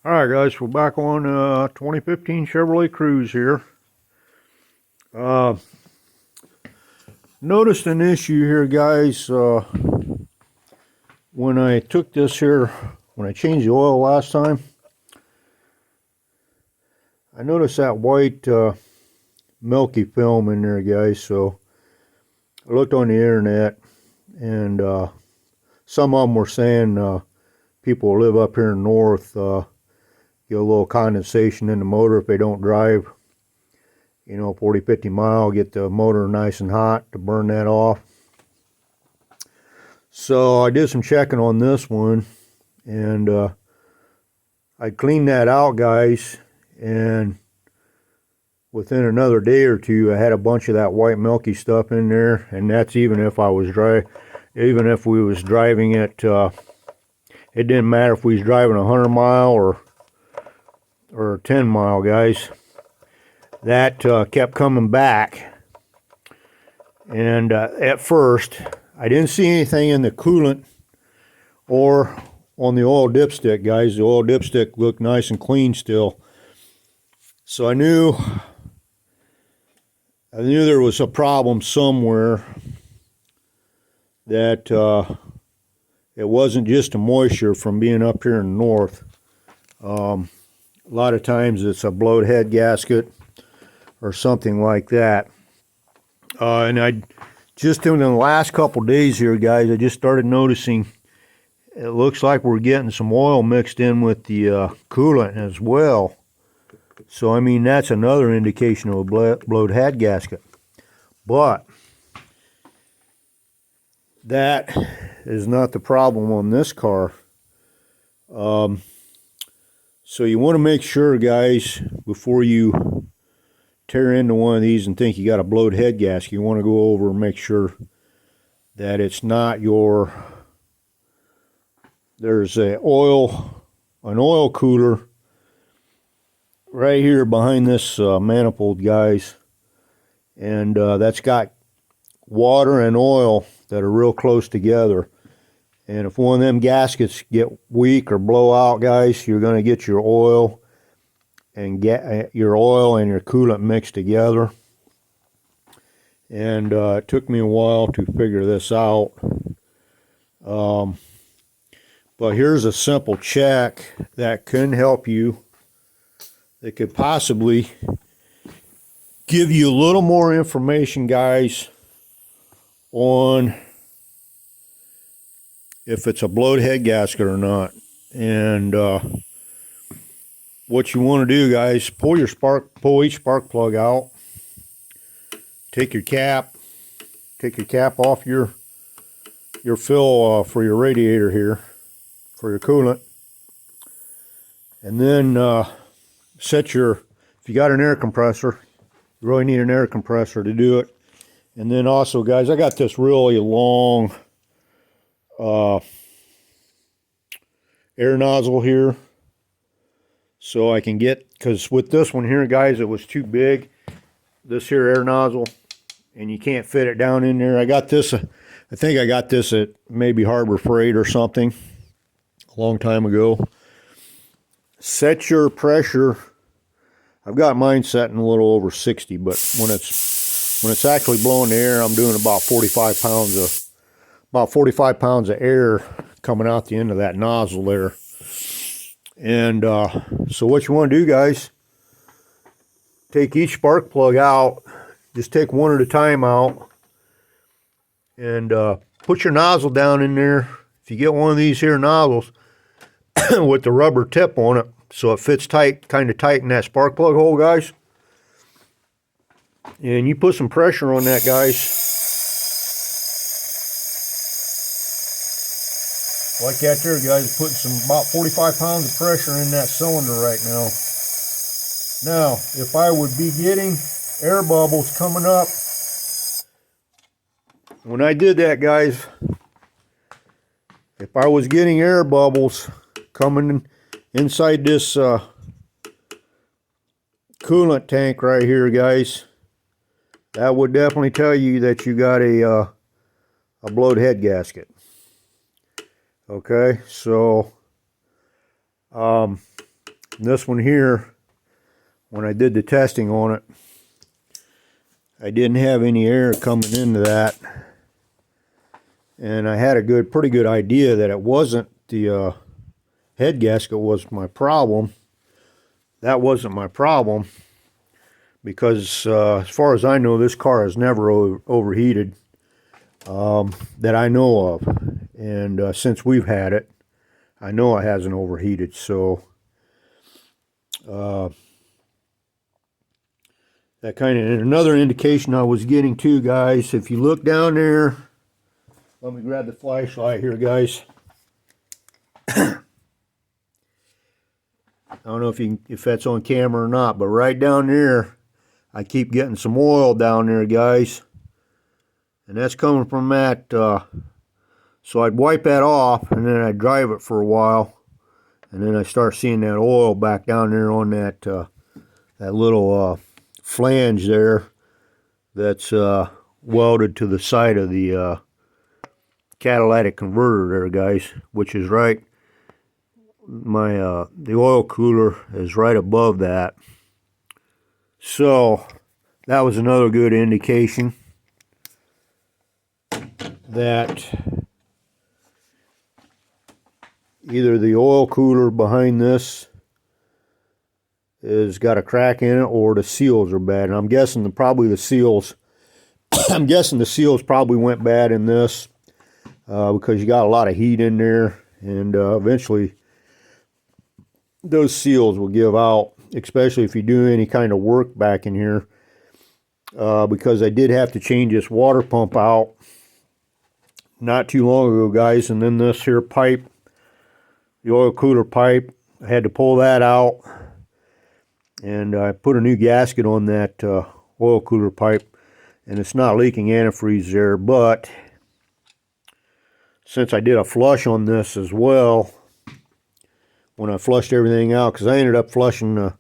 Alright guys, we're back on 2015 Chevrolet Cruze here. Noticed an issue here guys, when I took this here, when I changed the oil last time, I noticed that white Milky film in there guys, so I looked on the internet and some of them were saying people who live up here in the north get a little condensation in the motor if they don't drive, 40-50 mile, get the motor nice and hot to burn that off. So I did some checking on this one, and I cleaned that out guys, and within another day or two I had a bunch of that white milky stuff in there, and that's even if I was even if we was driving it, it didn't matter if we was driving 100 mile or 10 mile guys, that kept coming back. And at first I didn't see anything in the coolant or on the oil dipstick guys. The oil dipstick looked nice and clean still, so I knew there was a problem somewhere, that it wasn't just the moisture from being up here in the north. A lot of times it's a blowed head gasket or something like that. And I just in the last couple days here guys, I just started noticing it looks like we're getting some oil mixed in with the coolant as well. So I mean, that's another indication of a blowed head gasket. But that is not the problem on this car. So you want to make sure guys, before you tear into one of these and think you got a blowed head gasket, you want to go over and make sure that it's not there's an oil cooler right here behind this manifold guys, and that's got water and oil that are real close together. And if one of them gaskets get weak or blow out guys, you're going to get your oil and your coolant mixed together. And it took me a while to figure this out. But here's a simple check that can help you. That could possibly give you a little more information guys on if it's a blowed head gasket or not. And what you want to do guys, pull each spark plug out, take your cap off your fill for your radiator here for your coolant, and then if you got an air compressor, you really need an air compressor to do it. And then also guys, I got this really long air nozzle here, so I can because with this one here guys, it was too big, this here air nozzle, and you can't fit it down in there. I got this, I think I got this at maybe Harbor Freight or something a long time ago. Set your pressure, I've got mine setting a little over 60, but when it's actually blowing the air, I'm doing about 45 pounds of air coming out the end of that nozzle there. And so what you want to do guys, take each spark plug out, just take one at a time out, and put your nozzle down in there. If you get one of these here nozzles with the rubber tip on it, so it fits tight, kind of tight in that spark plug hole guys, and you put some pressure on that guys, like that there guys, putting about 45 pounds of pressure in that cylinder right now. Now if I would be getting air bubbles coming up, when I did that guys, if I was getting air bubbles coming inside this coolant tank right here guys, that would definitely tell you that you got a blowed head gasket. Okay, so This one here, when I did the testing on it, I didn't have any air coming into that, and I had a pretty good idea that it wasn't the head gasket was my problem. That wasn't my problem, because as far as I know, this car has never overheated that I know of, and since we've had it, I know it hasn't overheated. So that kind of, and another indication I was getting too, guys, if you look down there, let me grab the flashlight here, guys. I don't know if that's on camera or not, but right down there, I keep getting some oil down there, guys. And that's coming from that, so I'd wipe that off, and then I'd drive it for a while, and then I start seeing that oil back down there on that that little flange there that's welded to the side of the catalytic converter there, guys, which is right, the oil cooler is right above that. So that was another good indication that either the oil cooler behind this has got a crack in it, or the seals are bad. And I'm guessing probably the seals I'm guessing the seals probably went bad in this, because you got a lot of heat in there, and eventually those seals will give out, especially if you do any kind of work back in here, because I did have to change this water pump out not too long ago, guys. And then this here pipe, the oil cooler pipe, I had to pull that out, and I put a new gasket on that oil cooler pipe, and it's not leaking antifreeze there. But since I did a flush on this as well, when I flushed everything out, because I ended up flushing the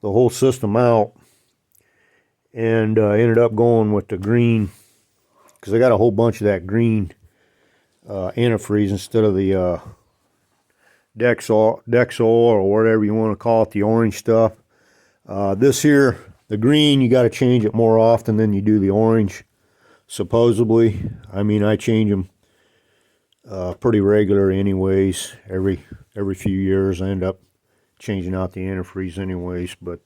whole system out, and ended up going with the green, because I got a whole bunch of that green antifreeze instead of the Dexol or whatever you want to call it, the orange stuff. This here, the green, you got to change it more often than you do the orange, supposedly. I mean, I change them pretty regular anyways. Every few years I end up changing out the antifreeze anyways. But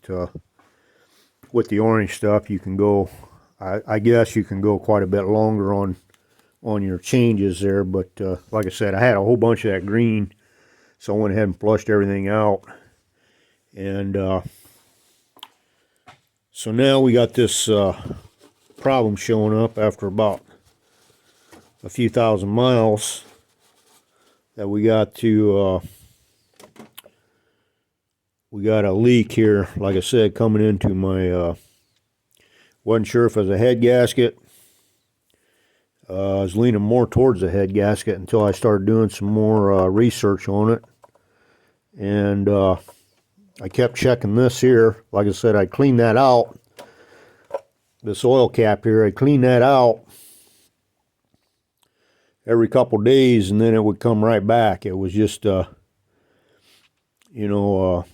with the orange stuff, you can go, I guess you can go quite a bit longer on your changes there. But like I said, I had a whole bunch of that green, so I went ahead and flushed everything out. And so now we got this problem showing up after about a few thousand miles, that we got a leak here, like I said, coming into my, wasn't sure if it was a head gasket. I was leaning more towards the head gasket until I started doing some more research on it. And I kept checking this here. Like I said, I cleaned that out. This oil cap here, I cleaned that out every couple days, and then it would come right back. It was just, so I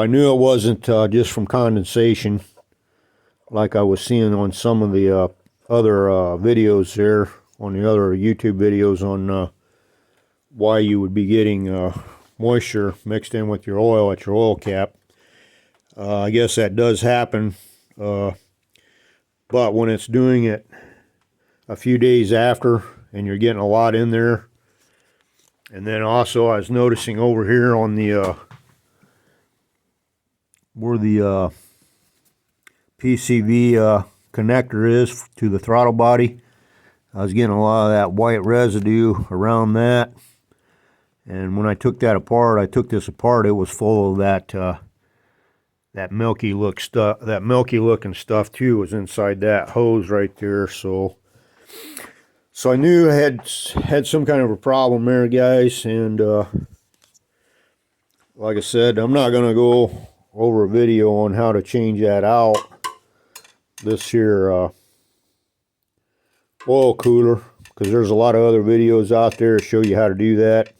knew it wasn't just from condensation, like I was seeing on some of the other videos there, on the other YouTube videos on why you would be getting moisture mixed in with your oil at your oil cap. I guess that does happen, but when it's doing it a few days after and you're getting a lot in there. And then also I was noticing over here on the where the PCV connector is to the throttle body, I was getting a lot of that white residue around that. And when I took that apart, I took this apart, it was full of that milky looking stuff too was inside that hose right there. So I knew I had some kind of a problem there, guys. And like I said, I'm not going to go over a video on how to change that out, this here oil cooler, because there's a lot of other videos out there to show you how to do that.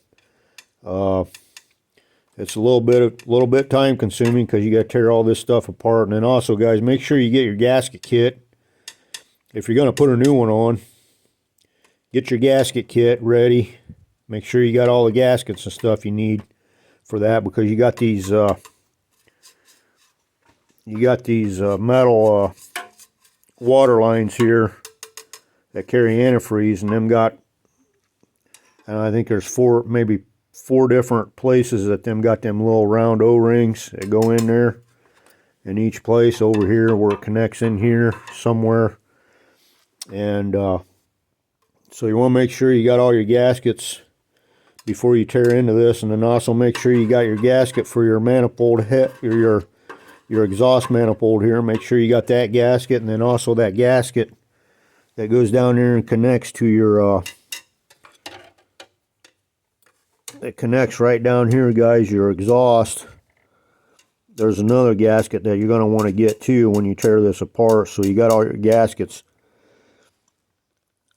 It's a little bit time consuming because you got to tear all this stuff apart. And then also, guys, make sure you get your gasket kit. If you're going to put a new one on, get your gasket kit ready. Make sure you got all the gaskets and stuff you need for that, because you got these metal water lines here that carry antifreeze, and them got, I think there's maybe four different places that them got them little round O-rings that go in there in each place over here where it connects in here somewhere. And so you want to make sure you got all your gaskets before you tear into this, and then also make sure you got your gasket for your manifold head, or your exhaust manifold here. Make sure you got that gasket, and then also that gasket that goes down there and connects to your that connects right down here, guys, your exhaust. There's another gasket that you're going to want to get too when you tear this apart. So you got all your gaskets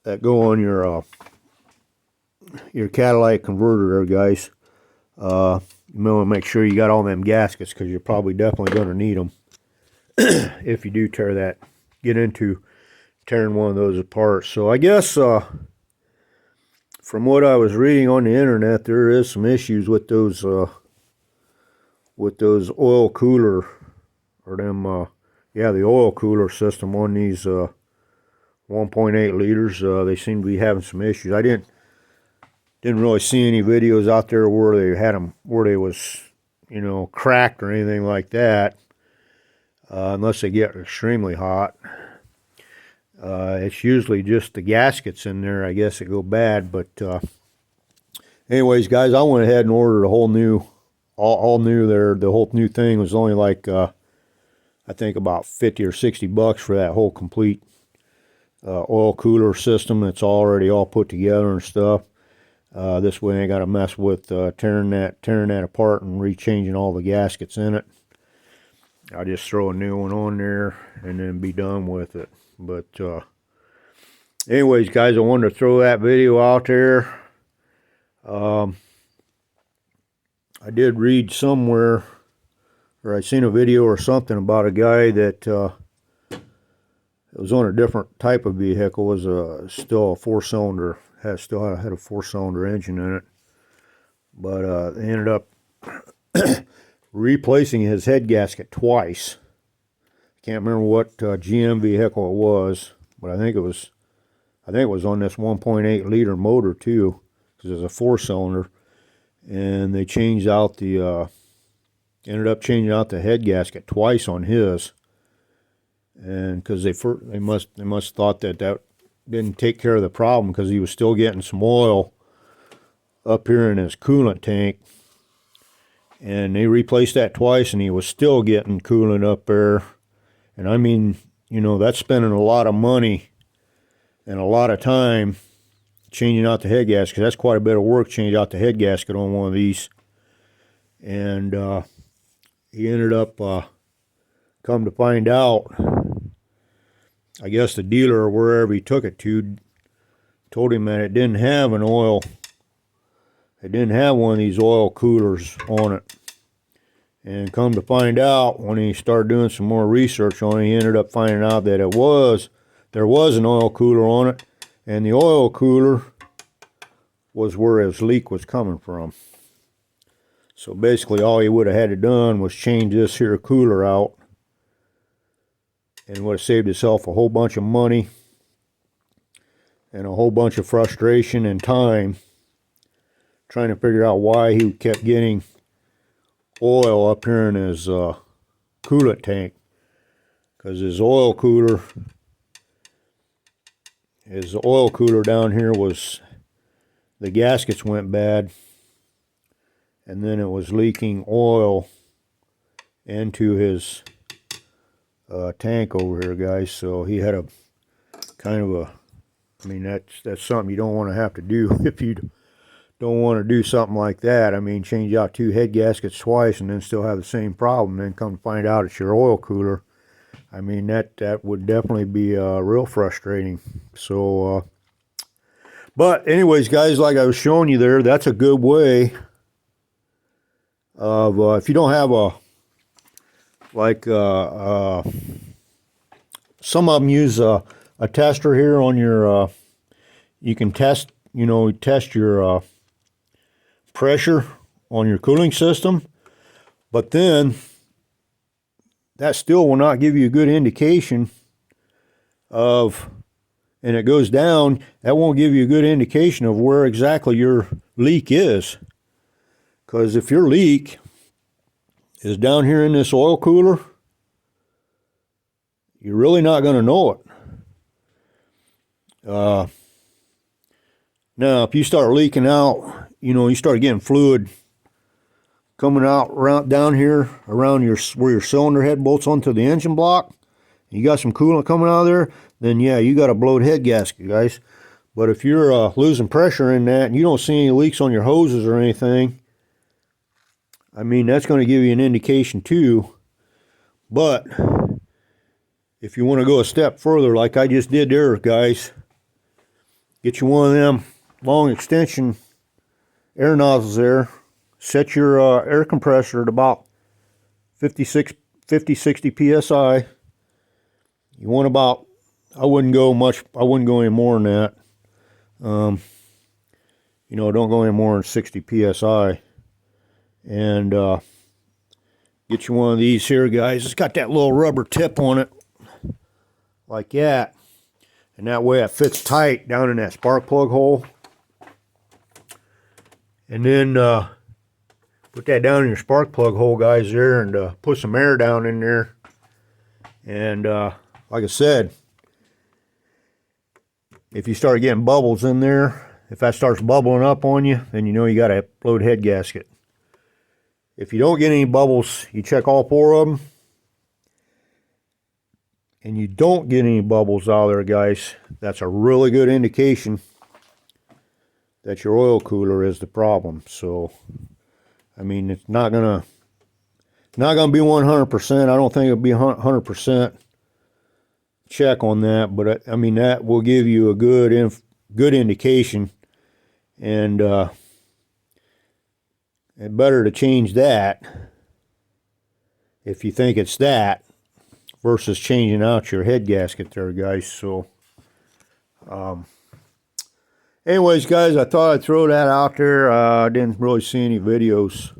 that go on your catalytic converter there, guys. You want to make sure you got all them gaskets, because you're probably definitely going to need them if you do get into tearing one of those apart. So I guess from what I was reading on the internet, there is some issues with those oil cooler, or them the oil cooler system on these 1.8 liters. They seem to be having some issues. I didn't really see any videos out there where they had them, where they was, cracked or anything like that, unless they get extremely hot. It's usually just the gaskets in there, I guess, that go bad. But anyways, guys, I went ahead and ordered a whole new, all new there. The whole new thing was only like, I think about 50 or 60 bucks for that whole complete oil cooler system. It's already all put together and stuff. This way I ain't got to mess with tearing that apart and rechanging all the gaskets in it. I'll just throw a new one on there and then be done with it. But anyways, guys, I wanted to throw that video out there. I did read somewhere, or I seen a video or something about a guy that it was on a different type of vehicle. It was still a four-cylinder, had a four-cylinder engine in it, but they ended up replacing his head gasket twice. Can't remember what GM vehicle it was, but I think it was on this 1.8 liter motor too, because it's a four-cylinder, and they changed out ended up changing out the head gasket twice on his, and because they must thought that didn't take care of the problem, because he was still getting some oil up here in his coolant tank, and they replaced that twice, and he was still getting coolant up there. And I mean, that's spending a lot of money and a lot of time changing out the head gasket. That's quite a bit of work, change out the head gasket on one of these. And he ended up, come to find out, I guess the dealer or wherever he took it to told him that it didn't have one of these oil coolers on it. And come to find out, when he started doing some more research on it, he ended up finding out that there was an oil cooler on it, and the oil cooler was where his leak was coming from. So basically all he would have had to done was change this here cooler out, and would have saved himself a whole bunch of money and a whole bunch of frustration and time trying to figure out why he kept getting oil up here in his coolant tank, because his oil cooler down here was, the gaskets went bad, and then it was leaking oil into his tank over here, guys. So he had a kind of a, I mean, that's something you don't want to have to do if you don't want to do something like that. I mean, change out two head gaskets twice and then still have the same problem, then come to find out it's your oil cooler. I mean, that would definitely be real frustrating. So but anyways, guys, like I was showing you there, that's a good way of if you don't have a like some of them use a tester here on your you can test, you know, test your pressure on your cooling system, but then that still will not give you a good indication of, and it goes down, that won't give you a good indication of where exactly your leak is. Because if your leak is down here in this oil cooler, you're really not going to know it. Now, if you start leaking out, you know, you start getting fluid coming out around down here around your where your cylinder head bolts onto the engine block, you got some coolant coming out of there, then yeah, you got a blowed head gasket, guys. But if you're losing pressure in that and you don't see any leaks on your hoses or anything, I mean, that's going to give you an indication too. But if you want to go a step further, like I just did there, guys, get you one of them long extension air nozzles there. Set your air compressor at about 50, 60 psi. You want about, I wouldn't go any more than that. You know, don't go any more than 60 psi. And get you one of these here, guys. It's got that little rubber tip on it, like that. And that way it fits tight down in that spark plug hole. And then put that down in your spark plug hole, guys, there, and put some air down in there. And like I said, if you start getting bubbles in there, if that starts bubbling up on you, then you know you got a blowed head gasket. If you don't get any bubbles, you check all 4 of them, and you don't get any bubbles out there, guys, that's a really good indication that your oil cooler is the problem. So, I mean, it's not gonna be 100%. I don't think it'll be 100% check on that, but I mean, that will give you a good indication, and it's better to change that if you think it's that versus changing out your head gasket there, guys. So anyways, guys, I thought I'd throw that out there. I didn't really see any videos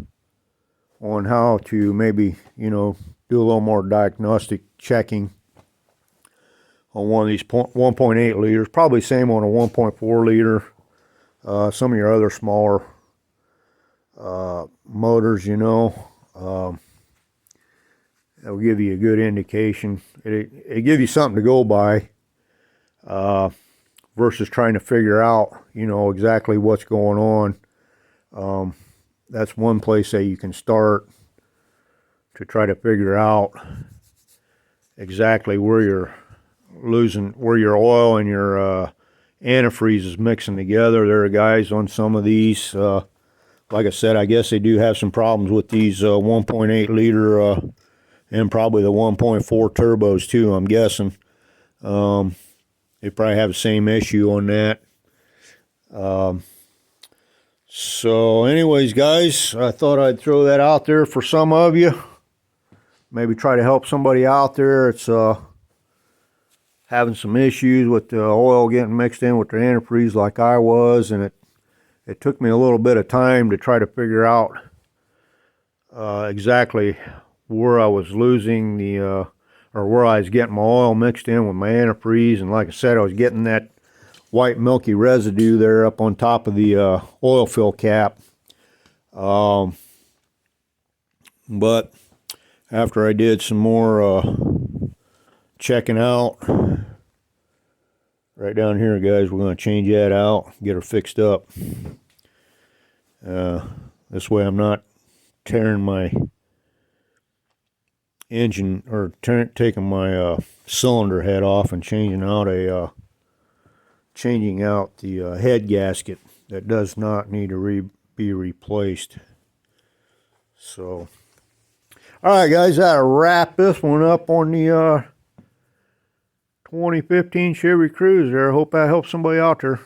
on how to maybe, you know, do a little more diagnostic checking on one of these 1.8 liters. Probably same on a 1.4 liter. Some of your other smaller motors, you know, that'll give you a good indication. It give you something to go by, versus trying to figure out, you know, exactly what's going on. That's one place that you can start to try to figure out exactly where you're where your oil and your antifreeze is mixing together. There are guys on some of these, like I said, I guess they do have some problems with these 1.8 liter and probably the 1.4 turbos too, I'm guessing. They probably have the same issue on that. So anyways, guys, I thought I'd throw that out there for some of you. Maybe try to help somebody out there. It's having some issues with the oil getting mixed in with the antifreeze like I was, and it took me a little bit of time to try to figure out exactly where I was losing the or where I was getting my oil mixed in with my antifreeze. And like I said, I was getting that white milky residue there up on top of the oil fill cap. But after I did some more checking out, right down here, guys, we're going to change that out, get her fixed up. This way I'm not tearing my engine, or taking my cylinder head off and changing out the head gasket that does not need to be replaced. So, all right, guys, that'll wrap this one up on the 2015 Chevy Cruze there. I hope that helps somebody out there.